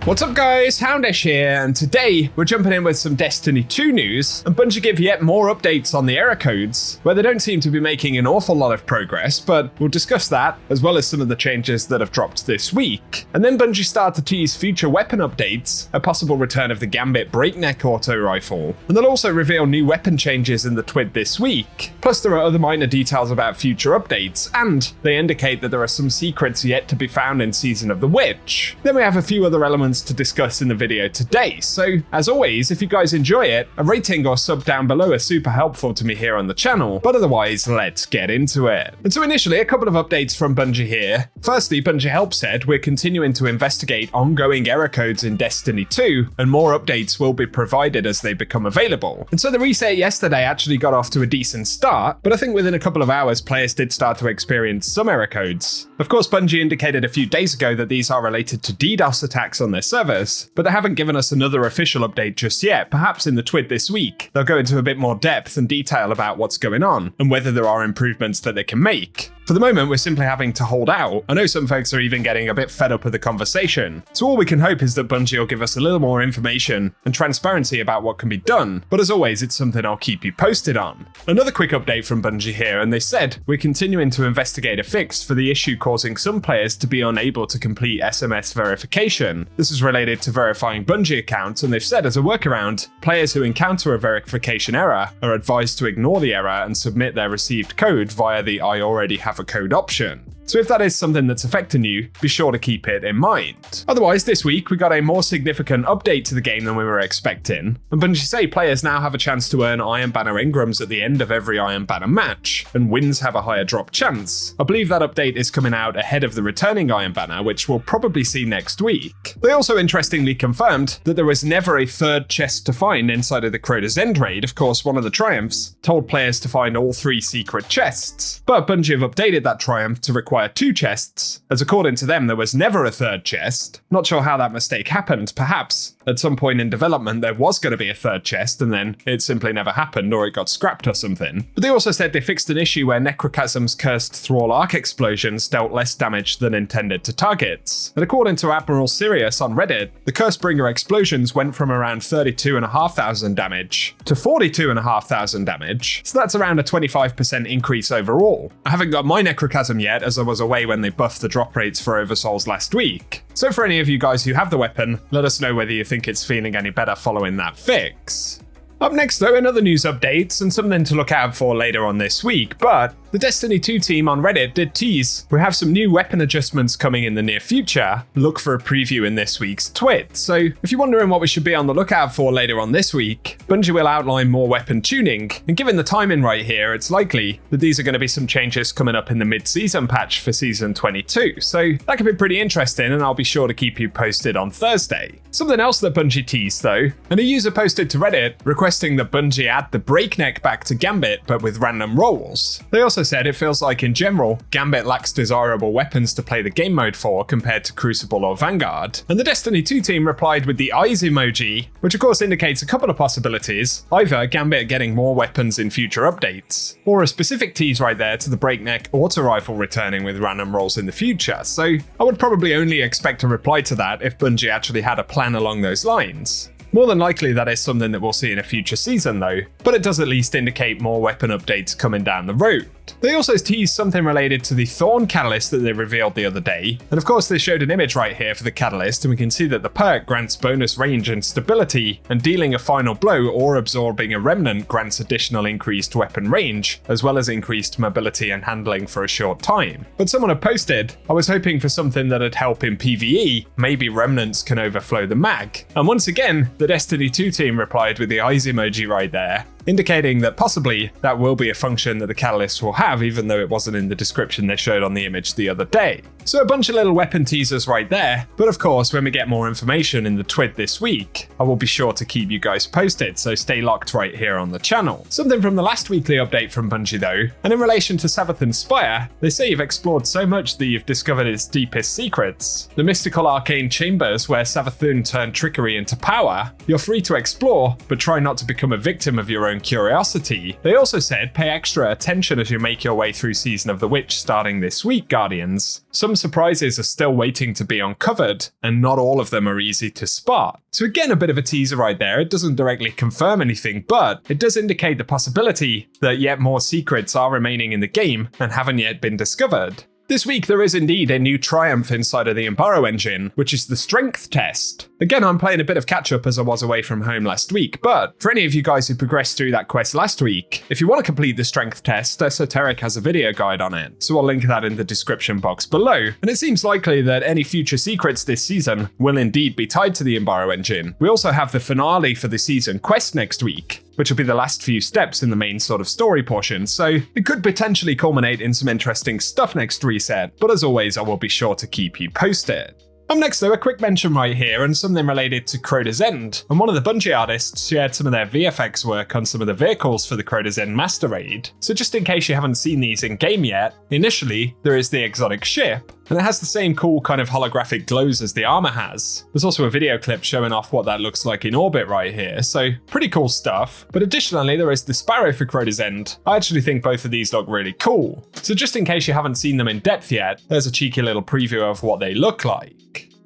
What's up guys, Houndish here, and today we're jumping in with some Destiny 2 news, and Bungie give yet more updates on the error codes, where they don't seem to be making an awful lot of progress, but we'll discuss that, as well as some of the changes that have dropped this week. And then Bungie start to tease future weapon updates, a possible return of the Gambit Breakneck auto rifle, and they'll also reveal new weapon changes in the TWID this week. Plus there are other minor details about future updates, and they indicate that there are some secrets yet to be found in Season of the Witch. Then we have a few other elements to discuss in the video today, so as always, if you guys enjoy it, a rating or sub down below are super helpful to me here on the channel, but otherwise, let's get into it. And so initially, a couple of updates from Bungie here. Firstly, Bungie Help said we're continuing to investigate ongoing error codes in Destiny 2, and more updates will be provided as they become available. And so the reset yesterday actually got off to a decent start, but I think within a couple of hours, players did start to experience some error codes. Of course, Bungie indicated a few days ago that these are related to DDoS attacks on their servers, but they haven't given us another official update just yet. Perhaps in the TWID this week, they'll go into a bit more depth and detail about what's going on and whether there are improvements that they can make. For the moment, we're simply having to hold out. I know some folks are even getting a bit fed up with the conversation, so all we can hope is that Bungie will give us a little more information and transparency about what can be done, but as always, it's something I'll keep you posted on. Another quick update from Bungie here, and they said, we're continuing to investigate a fix for the issue causing some players to be unable to complete SMS verification. This is related to verifying Bungie accounts, and they've said as a workaround, players who encounter a verification error are advised to ignore the error and submit their received code via the I already have a code option. So if that is something that's affecting you, be sure to keep it in mind. Otherwise, this week we got a more significant update to the game than we were expecting, and Bungie say players now have a chance to earn Iron Banner Engrams at the end of every Iron Banner match, and wins have a higher drop chance. I believe that update is coming out ahead of the returning Iron Banner, which we'll probably see next week. They also interestingly confirmed that there was never a third chest to find inside of the Crota's End raid. Of course, one of the triumphs told players to find all 3 secret chests, but Bungie have updated that triumph to require 2 chests, as according to them there was never a third chest. Not sure how that mistake happened. Perhaps at some point in development there was going to be a third chest and then it simply never happened, or it got scrapped or something. But they also said they fixed an issue where Necrochasm's cursed Thrall arc explosions dealt less damage than intended to targets. And according to Admiral Sirius on Reddit, the Cursebringer explosions went from around 32,500 damage to 42,500 damage, so that's around a 25% increase overall. I haven't got my Necrochasm yet, as I was away when they buffed the drop rates for Oversouls last week. So for any of you guys who have the weapon, let us know whether you think it's feeling any better following that fix. Up next though, another news updates and something to look out for later on this week, but the Destiny 2 team on Reddit did tease we have some new weapon adjustments coming in the near future. Look for a preview in this week's TWID. So if you're wondering what we should be on the lookout for later on this week, Bungie will outline more weapon tuning, and given the timing right here, it's likely that these are going to be some changes coming up in the mid-season patch for Season 22. So that could be pretty interesting, and I'll be sure to keep you posted on Thursday. Something else that Bungie teased though, and a user posted to Reddit requesting that Bungie add the Breakneck back to Gambit but with random rolls. They also said it feels like in general, Gambit lacks desirable weapons to play the game mode for compared to Crucible or Vanguard. And the Destiny 2 team replied with the eyes emoji, which of course indicates a couple of possibilities, either Gambit getting more weapons in future updates, or a specific tease right there to the Breakneck auto rifle returning with random rolls in the future. So I would probably only expect a reply to that if Bungie actually had a plan along those lines. More than likely that is something that we'll see in a future season though, but it does at least indicate more weapon updates coming down the road. They also teased something related to the Thorn Catalyst that they revealed the other day, and of course they showed an image right here for the Catalyst, and we can see that the perk grants bonus range and stability, and dealing a final blow or absorbing a remnant grants additional increased weapon range, as well as increased mobility and handling for a short time. But someone had posted, I was hoping for something that'd help in PvE, maybe remnants can overflow the mag. And once again, the Destiny 2 team replied with the eyes emoji right there, indicating that possibly that will be a function that the Catalyst will have, even though it wasn't in the description they showed on the image the other day. So a bunch of little weapon teasers right there, but of course when we get more information in the TWID this week, I will be sure to keep you guys posted, so stay locked right here on the channel. Something from the last weekly update from Bungie though, and in relation to Savathun's Spire, they say you've explored so much that you've discovered its deepest secrets. The mystical arcane chambers where Savathun turned trickery into power, you're free to explore, but try not to become a victim of your own and curiosity. They also said pay extra attention as you make your way through Season of the Witch starting this week, Guardians. Some surprises are still waiting to be uncovered, and not all of them are easy to spot. So again, a bit of a teaser right there. It doesn't directly confirm anything, but it does indicate the possibility that yet more secrets are remaining in the game and haven't yet been discovered. This week there is indeed a new triumph inside of the Imbaru engine, which is the strength test. Again, I'm playing a bit of catch up as I was away from home last week, but for any of you guys who progressed through that quest last week, if you want to complete the strength test, Esoteric has a video guide on it, so I'll link that in the description box below. And it seems likely that any future secrets this season will indeed be tied to the Imbaru engine. We also have the finale for the season quest next week, which will be the last few steps in the main sort of story portion, so it could potentially culminate in some interesting stuff next reset, but as always I will be sure to keep you posted. Up next though, a quick mention right here and something related to Crota's End, and one of the Bungie artists shared some of their VFX work on some of the vehicles for the Crota's End Master Raid. So just in case you haven't seen these in game yet, initially there is the exotic ship, and it has the same cool kind of holographic glows as the armor has. There's also a video clip showing off what that looks like in orbit right here, so pretty cool stuff. But additionally, there is the Sparrow for Crota's End. I actually think both of these look really cool. So just in case you haven't seen them in depth yet, there's a cheeky little preview of what they look like.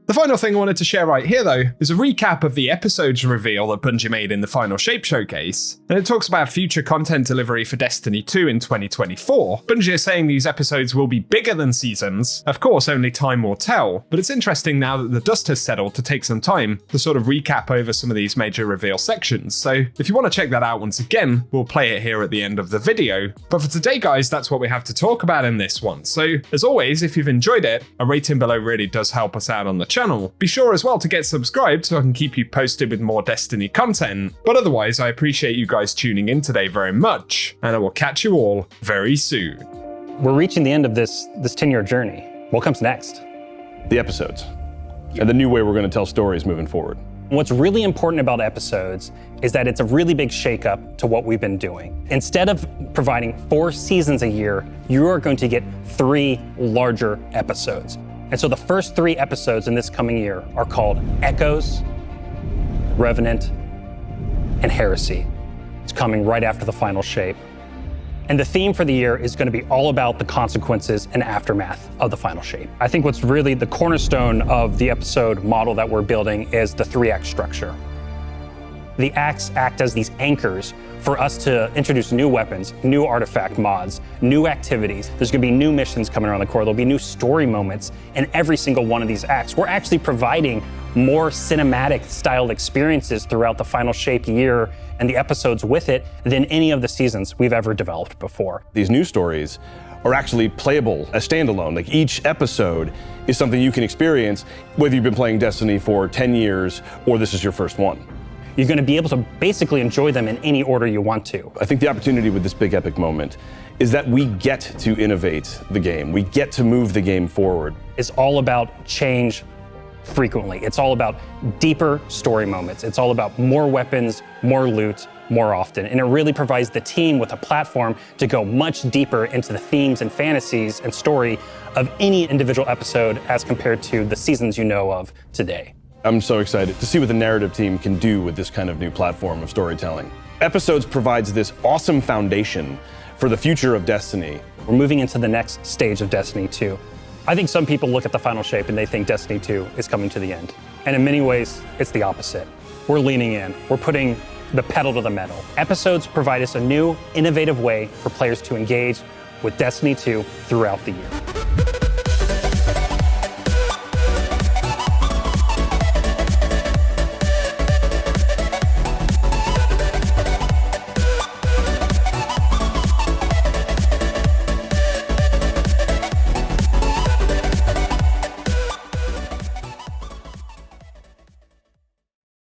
The final thing I wanted to share right here though is a recap of the episodes reveal that Bungie made in the final Shape Showcase, and it talks about future content delivery for Destiny 2 in 2024. Bungie is saying these episodes will be bigger than seasons, of course only time will tell, but it's interesting now that the dust has settled to take some time to sort of recap over some of these major reveal sections, so if you want to check that out once again, we'll play it here at the end of the video. But for today guys, that's what we have to talk about in this one, so as always, if you've enjoyed it, a rating below really does help us out on the channel. Be sure as well to get subscribed so I can keep you posted with more Destiny content. But otherwise, I appreciate you guys tuning in today very much, and I will catch you all very soon. We're reaching the end of this 10-year journey. What comes next? The episodes, and the new way we're going to tell stories moving forward. What's really important about episodes is that it's a really big shakeup to what we've been doing. Instead of providing 4 seasons a year, you are going to get 3 larger episodes. And so the first 3 episodes in this coming year are called Echoes, Revenant, and Heresy. It's coming right after the final shape. And the theme for the year is going to be all about the consequences and aftermath of the final shape. I think what's really the cornerstone of the episode model that we're building is the 3-act structure. The acts act as these anchors for us to introduce new weapons, new artifact mods, new activities. There's gonna be new missions coming around the core. There'll be new story moments in every single one of these acts. We're actually providing more cinematic styled experiences throughout the final shape year and the episodes with it than any of the seasons we've ever developed before. These new stories are actually playable as standalone. Like each episode is something you can experience, whether you've been playing Destiny for 10 years or this is your first one. You're going to be able to basically enjoy them in any order you want to. I think the opportunity with this big epic moment is that we get to innovate the game. We get to move the game forward. It's all about change frequently. It's all about deeper story moments. It's all about more weapons, more loot, more often. And it really provides the team with a platform to go much deeper into the themes and fantasies and story of any individual episode as compared to the seasons you know of today. I'm so excited to see what the narrative team can do with this kind of new platform of storytelling. Episodes provides this awesome foundation for the future of Destiny. We're moving into the next stage of Destiny 2. I think some people look at the final shape and they think Destiny 2 is coming to the end. And in many ways, it's the opposite. We're leaning in. We're putting the pedal to the metal. Episodes provide us a new, innovative way for players to engage with Destiny 2 throughout the year.